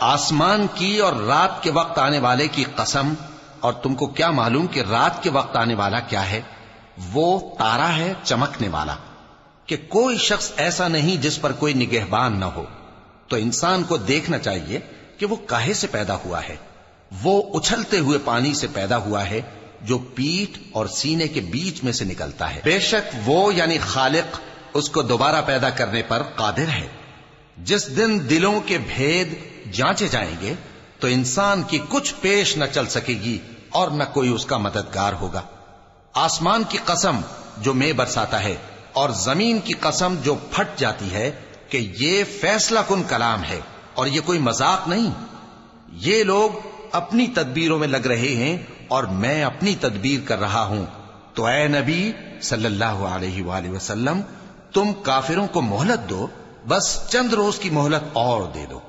आसमान की और रात के वक्त आने वाले की कसम, और तुमको क्या मालूम कि रात के वक्त आने वाला क्या है? वो तारा है चमकने वाला, कि कोई शख्स ऐसा नहीं जिस पर कोई निगहबान न हो। तो इंसान को देखना चाहिए कि वो काहे से पैदा हुआ है। वो उछलते हुए पानी से पैदा हुआ है जो पीठ और सीने के बीच में से निकलता है। बेशक वो यानी खालिक उसको दोबारा पैदा करने पर कादिर है। जिस दिन दिलों के भेद जांचे जाएंगे तो इंसान की कुछ पेश न चल सकेगी और न कोई उसका मददगार होगा। आसमान की कसम जो मेघ बरसाता है, और जमीन की कसम जो फट जाती है, कि ये फैसला कुन कलाम है और ये कोई मजाक नहीं। ये लोग अपनी तदबीरों में लग रहे हैं और मैं अपनी तदबीर कर रहा हूं। तो ऐ नबी सल्लल्लाहु अलैहि वसल्लम, तुम काफिरों को मोहलत दो, बस चंद रोज की मोहलत और दे दो।